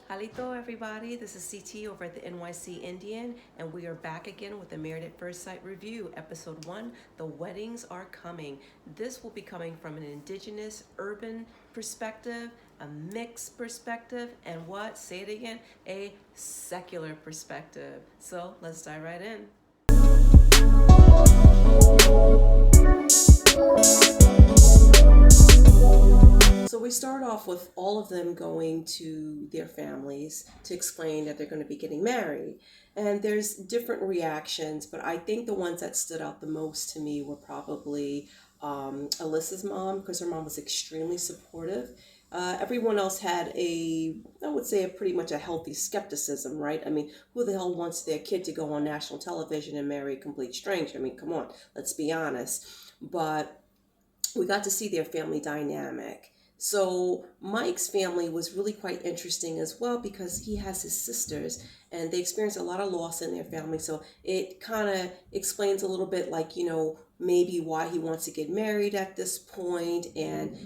Halito, everybody. This is CT over at the NYC Indian, and we are back again with the Married at First Sight review, episode 1. The weddings are coming. This will be coming from an indigenous, urban perspective, a mixed perspective, and what? Say it again, a secular perspective. So let's dive right in. So we start off with all of them going to their families to explain that they're going to be getting married. And there's different reactions, but I think the ones that stood out the most to me were probably Alyssa's mom, because her mom was extremely supportive. Everyone else had I would say, pretty much a healthy skepticism, right? I mean, who the hell wants their kid to go on national television and marry a complete stranger? I mean, come on, let's be honest. But we got to see their family dynamic. So Mike's family was really quite interesting as well because he has his sisters and they experienced a lot of loss in their family. So it kind of explains a little bit like, maybe why he wants to get married at this point and,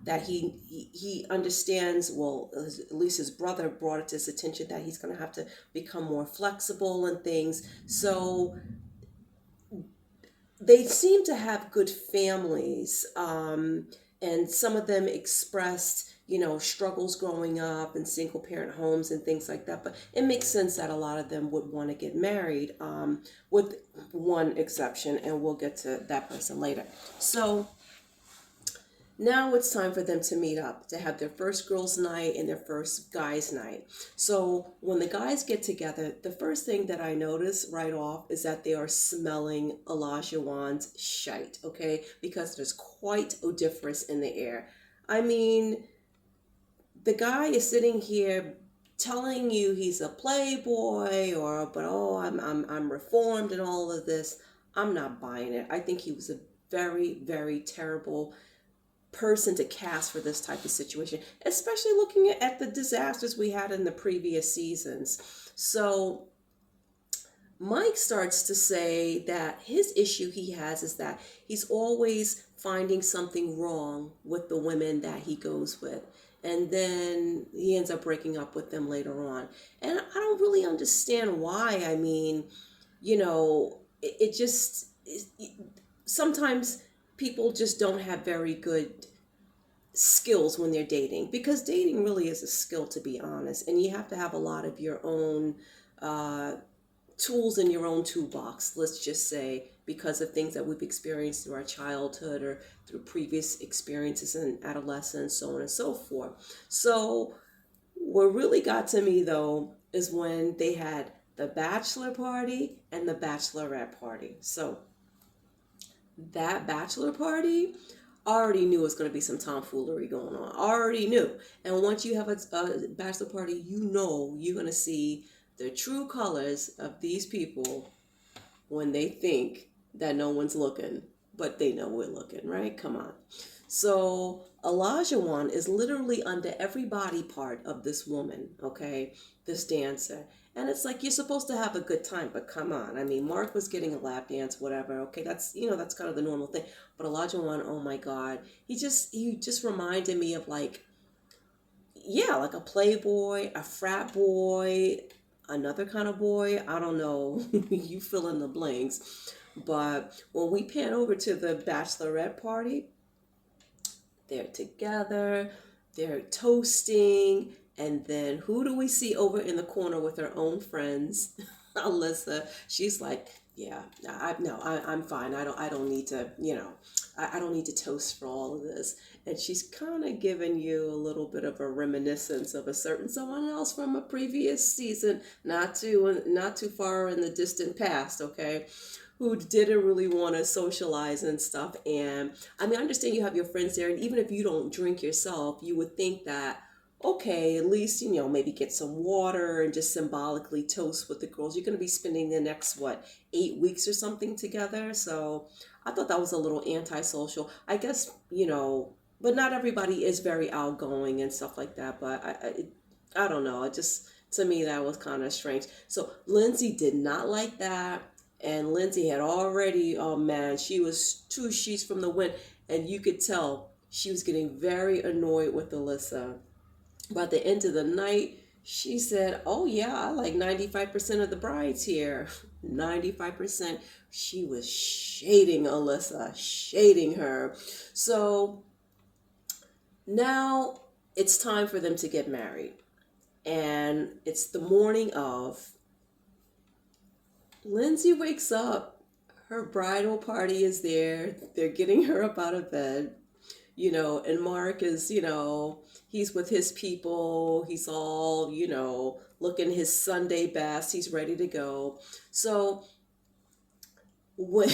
that he understands, well, at least his brother brought it to his attention that he's going to have to become more flexible and things. So they seem to have good families, and some of them expressed struggles growing up in single parent homes and things like that, but it makes sense that a lot of them would want to get married, with one exception, and we'll get to that person later. So now it's time for them to meet up, to have their first girls' night and their first guys' night. So when the guys get together, the first thing that I notice right off is that they are smelling Olajuwon's shite, okay? Because there's quite a difference in the air. I mean, the guy is sitting here telling you he's a playboy but oh, I'm reformed and all of this. I'm not buying it. I think he was a very, very terrible person to cast for this type of situation, especially looking at the disasters we had in the previous seasons. So Mike starts to say that his issue he has is that he's always finding something wrong with the women that he goes with. And then he ends up breaking up with them later on. And I don't really understand why. I mean, it just, sometimes people just don't have very good skills when they're dating, because dating really is a skill, to be honest, and you have to have a lot of your own uh, tools in your own toolbox, let's just say, because of things that we've experienced through our childhood or through previous experiences in adolescence, so on and so forth. So what really got to me though is when they had the bachelor party and the bachelorette party. So that bachelor party, I already knew it was going to be some tomfoolery going on. I already knew. And once you have a bachelor party, you're going to see the true colors of these people when they think that no one's looking, but they know we're looking, right? Come on. So Olajuwon is literally under every body part of this woman, okay? This dancer. And it's like you're supposed to have a good time, but come on. I mean, Mark was getting a lap dance, whatever. Okay, that's kind of the normal thing. But Olajuwon, oh my God, he just reminded me of like, yeah, like a playboy, a frat boy, another kind of boy. I don't know. You fill in the blanks. But when we pan over to the bachelorette party, they're together, they're toasting, and then who do we see over in the corner with her own friends? Alyssa. She's like, yeah, I'm fine. I don't need to, I don't need to toast for all of this. And she's kind of giving you a little bit of a reminiscence of a certain someone else from a previous season, not too far in the distant past, okay? Who didn't really want to socialize and stuff. And I mean, I understand you have your friends there, and even if you don't drink yourself, you would think that, okay, at least, maybe get some water and just symbolically toast with the girls. You're going to be spending the next, 8 weeks or something together. So I thought that was a little antisocial. I guess, but not everybody is very outgoing and stuff like that. But I don't know. It just, to me, that was kind of strange. So Lindsay did not like that. And Lindsay had already, oh man, she was 2 sheets from the wind. And you could tell she was getting very annoyed with Alyssa. By the end of the night, She said, "Oh yeah, I like 95% of the brides here." 95%. She was shading Alyssa, shading her. So now it's time for them to get married. And it's the morning of. Lindsay wakes up. Her bridal party is there. They're getting her up out of bed. And Mark is, he's with his people. He's all, looking his Sunday best. He's ready to go. So when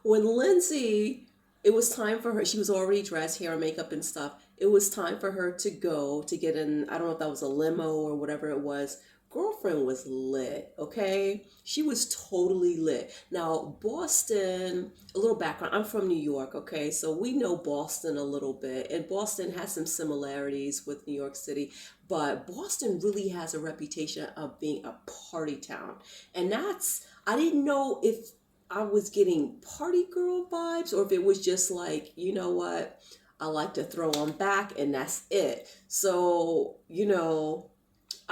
when Lindsay, it was time for her, she was already dressed, hair and makeup and stuff. It was time for her to go to get in, I don't know if that was a limo or whatever it was. Girlfriend was lit, okay? She was totally lit. Now, Boston, a little background. I'm from New York, okay? So we know Boston a little bit, and Boston has some similarities with New York City, but Boston really has a reputation of being a party town. And I didn't know if I was getting party girl vibes or if it was just like, you know what, I like to throw on back and that's it. So,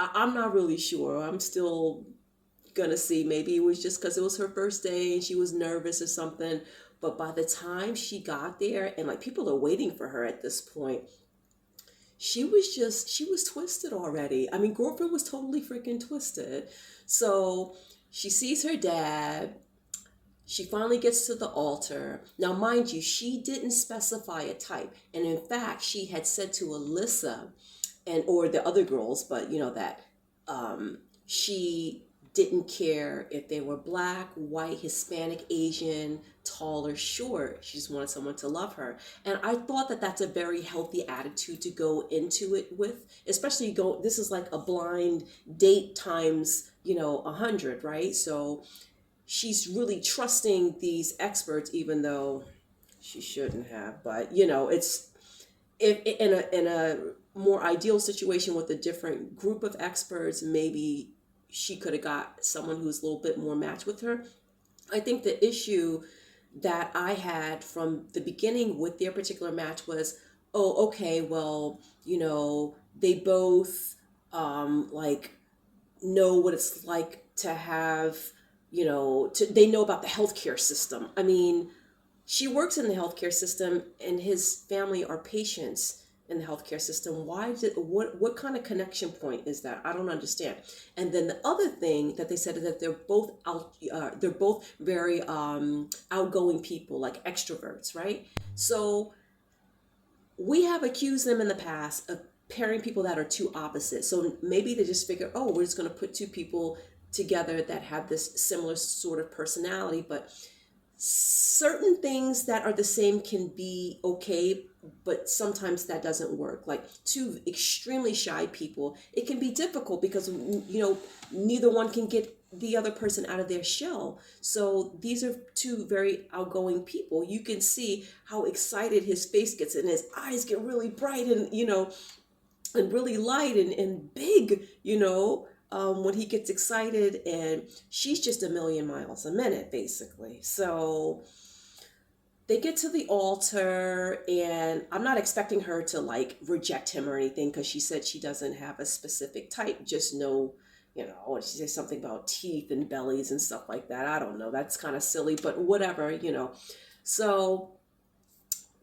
I'm not really sure. I'm still gonna see. Maybe it was just because it was her first day and she was nervous or something. But by the time she got there, and like people are waiting for her at this point, she was twisted already. I mean, girlfriend was totally freaking twisted. So she sees her dad. She finally gets to the altar. Now, mind you, she didn't specify a type. And in fact, she had said to Alyssa and or the other girls, but that she didn't care if they were black, white, Hispanic, Asian, tall or short. She just wanted someone to love her. And I thought that that's a very healthy attitude to go into it with, especially this is like a blind date times, 100, right? So she's really trusting these experts, even though she shouldn't have. But it's if in a more ideal situation with a different group of experts, maybe she could have got someone who's a little bit more matched with her. I think the issue that I had from the beginning with their particular match was, oh, okay, well, they both like know what it's like to have, they know about the healthcare system. I mean, she works in the healthcare system and his family are patients in the healthcare system. What kind of connection point is that? I don't understand. And then the other thing that they said is that they're both very outgoing people, like extroverts, right? So we have accused them in the past of pairing people that are two opposites. So maybe they just figure, oh, we're just going to put two people together that have this similar sort of personality, but certain things that are the same can be okay, but sometimes that doesn't work. Like two extremely shy people, it can be difficult because neither one can get the other person out of their shell. So these are two very outgoing people. You can see how excited his face gets and his eyes get really bright and really light and big, when he gets excited, and she's just a million miles a minute, basically. So they get to the altar, and I'm not expecting her to like reject him or anything because she said she doesn't have a specific type, just no, she says something about teeth and bellies and stuff like that. I don't know. That's kind of silly, but whatever. So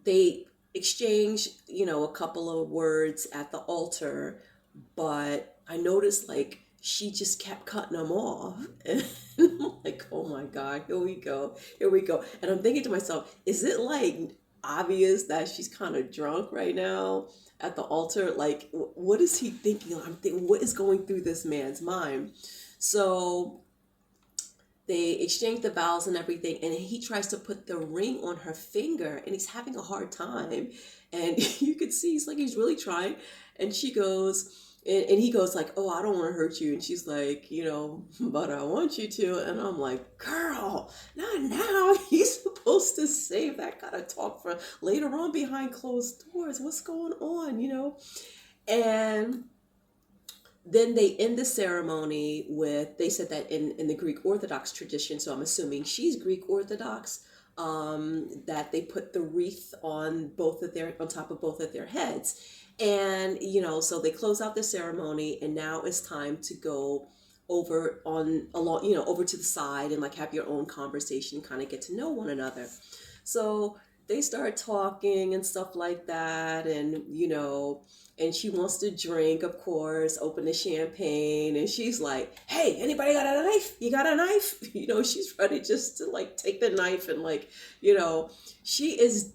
they exchange, a couple of words at the altar, but I noticed like she just kept cutting them off. And I'm like, oh my God, here we go. Here we go. And I'm thinking to myself, is it like obvious that she's kind of drunk right now at the altar? Like, what is he thinking? I'm thinking, what is going through this man's mind? So they exchange the vows and everything, and he tries to put the ring on her finger, and he's having a hard time. And you could see he's really trying. And she goes, and he goes like, "Oh, I don't want to hurt you." And she's like, "But I want you to." And I'm like, "Girl, not now. He's supposed to save that kind of talk for later on behind closed doors. What's going on, And then they end the ceremony with, they said that in the Greek Orthodox tradition, so I'm assuming she's Greek Orthodox, that they put the wreath on top of both of their heads. And, so they close out the ceremony, and now it's time to go over to the side and like have your own conversation, kind of get to know one another. So they start talking and stuff like that, and and she wants to drink, of course, open the champagne, and she's like, "Hey, anybody got a knife? You got a knife?" She's ready just to like take the knife and like, you know, she is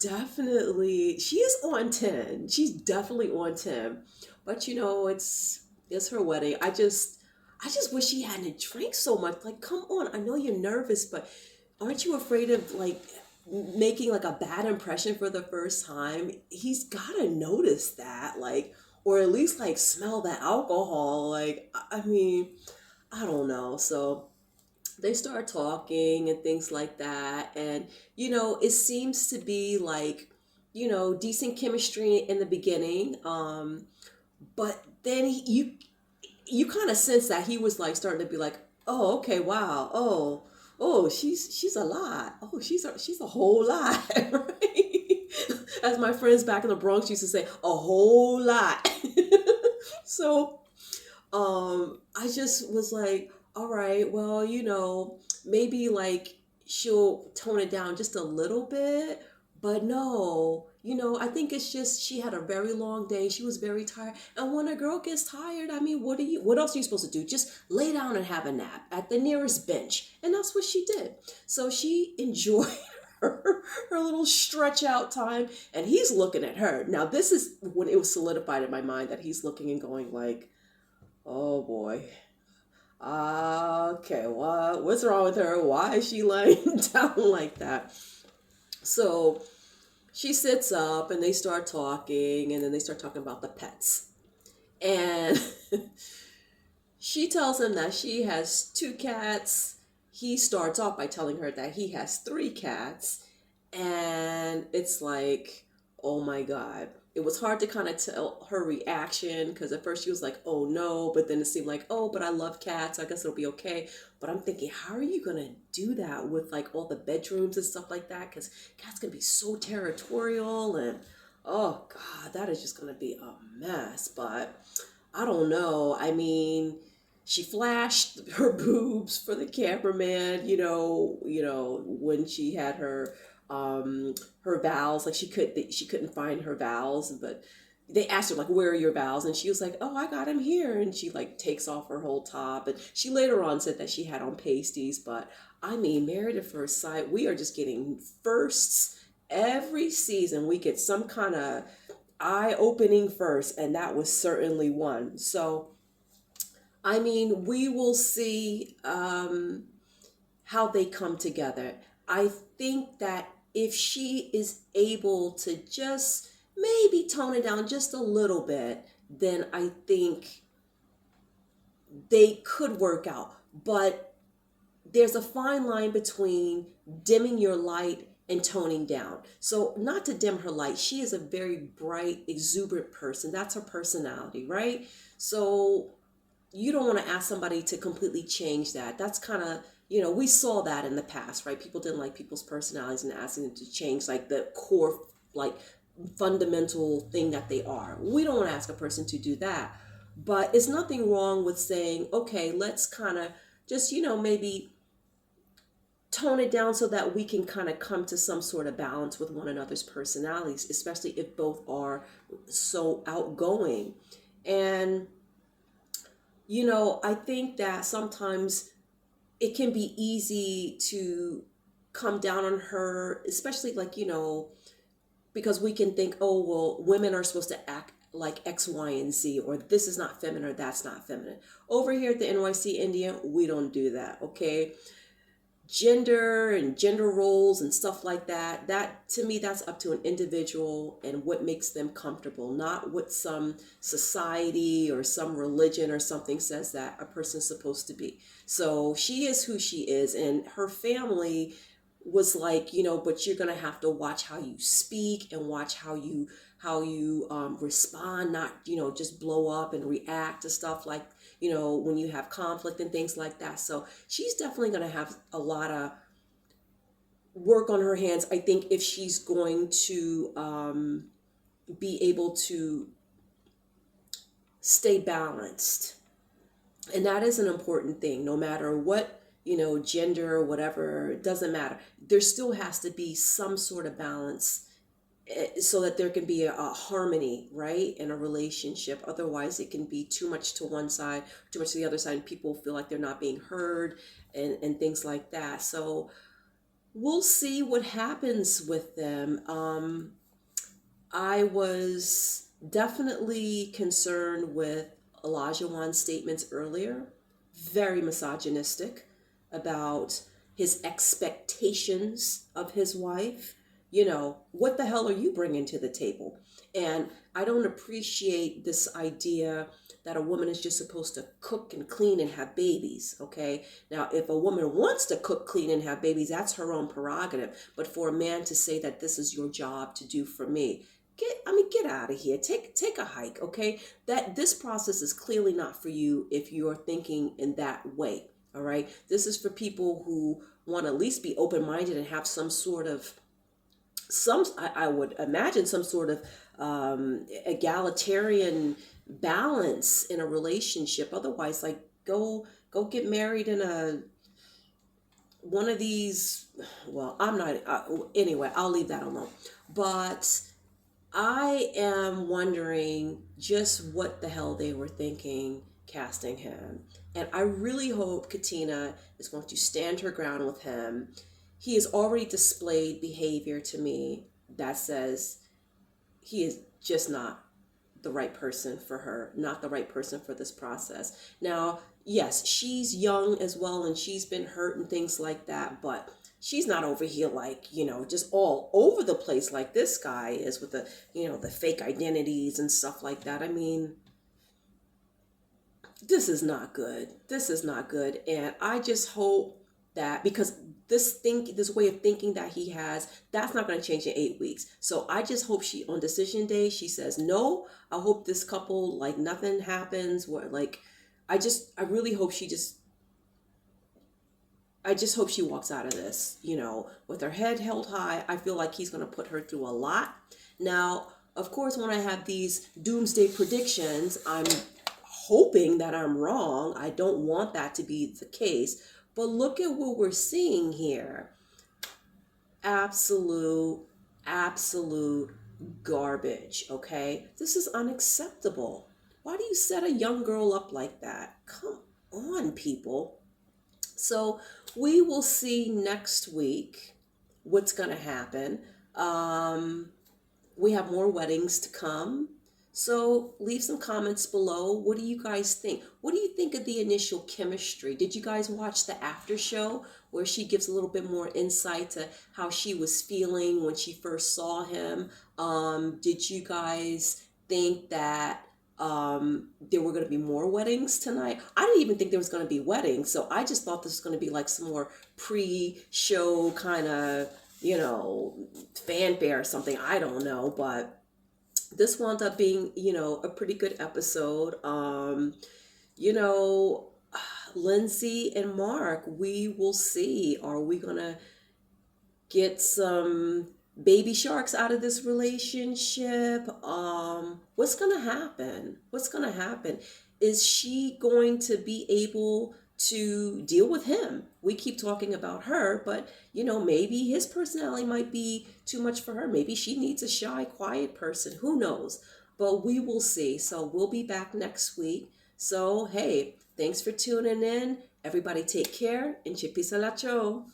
on 10. She's definitely on 10. But it's her wedding. I just wish she hadn't drank so much. Like, come on, I know you're nervous, but aren't you afraid of like making like a bad impression for the first time? He's gotta notice that, like, or at least like smell the alcohol. Like, I mean, I don't know. So they start talking and things like that, and it seems to be like decent chemistry in the beginning. But then you kind of sense that he was like starting to be like, oh, okay, wow, oh, she's a lot, oh, she's a whole lot, right? As my friends back in the Bronx used to say, a whole lot. So I just was like, all right, well, maybe like she'll tone it down just a little bit, but no, I think it's just she had a very long day. She was very tired. And when a girl gets tired, I mean, what else are you supposed to do? Just lay down and have a nap at the nearest bench. And that's what she did. So she enjoyed her little stretch out time, and he's looking at her. Now, this is when it was solidified in my mind that he's looking and going like, oh boy. Okay, what's wrong with her? Why is she laying down like that? So she sits up and they start talking, and then they start talking about the pets. And she tells him that she has two cats. He starts off by telling her that he has three cats. And it's like, oh my God. It was hard to kind of tell her reaction, because at first she was like, oh no, but then it seemed like, oh, but I love cats, so I guess it'll be okay. But I'm thinking, how are you going to do that with like all the bedrooms and stuff like that? Because cats can be so territorial, and oh God, that is just going to be a mess. But I don't know. I mean, she flashed her boobs for the cameraman, when she had her vows. Like she couldn't find her vows, but they asked her like, where are your vows? And she was like, oh, I got them here. And she like takes off her whole top, and she later on said that she had on pasties. But I mean, Married at First Sight, we are just getting firsts every season. We get some kind of eye-opening first, and that was certainly one. So I mean, we will see how they come together. I think that if she is able to just maybe tone it down just a little bit, then I think they could work out. But there's a fine line between dimming your light and toning down. So not to dim her light, she is a very bright, exuberant person. That's her personality, right? So you don't want to ask somebody to completely change that. That's kind of, we saw that in the past, right? People didn't like people's personalities and asking them to change like the core, like fundamental thing that they are. We don't want to ask a person to do that. But it's nothing wrong with saying, okay, let's kind of just, maybe tone it down so that we can kind of come to some sort of balance with one another's personalities, especially if both are so outgoing. And I think that sometimes it can be easy to come down on her, especially like, because we can think, oh, well, women are supposed to act like X, Y, and Z, or this is not feminine, or that's not feminine. Over here at the NYC Indian, we don't do that, okay? Gender and gender roles and stuff like that to me, that's up to an individual and what makes them comfortable, not what some society or some religion or something says that a person's supposed to be. So she is who she is, and her family was like, but you're gonna have to watch how you speak and watch how you respond, not just blow up and react to stuff like when you have conflict and things like that. So she's definitely going to have a lot of work on her hands. I think if she's going to be able to stay balanced, and that is an important thing, no matter what, gender or whatever, it doesn't matter. There still has to be some sort of balance, so that there can be a harmony, right, in a relationship. Otherwise, it can be too much to one side, too much to the other side, and people feel like they're not being heard, and things like that. So we'll see what happens with them. I was definitely concerned with Elijah Wan's statements earlier, very misogynistic about his expectations of his wife. What the hell are you bringing to the table? And I don't appreciate this idea that a woman is just supposed to cook and clean and have babies, okay? Now, if a woman wants to cook, clean, and have babies, that's her own prerogative. But for a man to say that this is your job to do for me, get out of here. Take a hike, okay? That this process is clearly not for you if you're thinking in that way, all right? This is for people who want to at least be open-minded and have some sort of I would imagine some sort of egalitarian balance in a relationship. Otherwise, like, go get married in one of these. Well, I'm not. Anyway, I'll leave that alone. But I am wondering just what the hell they were thinking casting him. And I really hope Katina is going to stand her ground with him. He has already displayed behavior to me that says he is just not the right person for her, not the right person for this process. Now, yes, she's young as well, and she's been hurt and things like that, but she's not over here like, just all over the place like this guy is with the fake identities and stuff like that. I mean, this is not good. This is not good. And I just hope that, because this way of thinking that he has, that's not going to change in 8 weeks. So I just hope on decision day, she says no. I hope this couple, like, nothing happens where, like, I really hope I just hope she walks out of this, with her head held high. I feel like he's going to put her through a lot. Now, of course, when I have these doomsday predictions, I'm hoping that I'm wrong. I don't want that to be the case. But look at what we're seeing here. Absolute garbage, okay? This is unacceptable. Why do you set a young girl up like that? Come on, people. So we will see next week what's going to happen. We have more weddings to come. So leave some comments below. What do you guys think? What do you think of the initial chemistry? Did you guys watch the after show where she gives a little bit more insight to how she was feeling when she first saw him? Did you guys think that there were going to be more weddings tonight? I didn't even think there was going to be weddings. So I just thought this was going to be like some more pre-show kind of, fanfare or something. I don't know, but this wound up being, a pretty good episode. Lindsay and Mark, we will see. Are we going to get some baby sharks out of this relationship? What's going to happen? What's going to happen? Is she going to be able to deal with him? We keep talking about her, but maybe his personality might be too much for her. Maybe she needs a shy, quiet person. Who knows? But we will see. So we'll be back next week. So, hey, thanks for tuning in. Everybody take care. And chipisa lacho.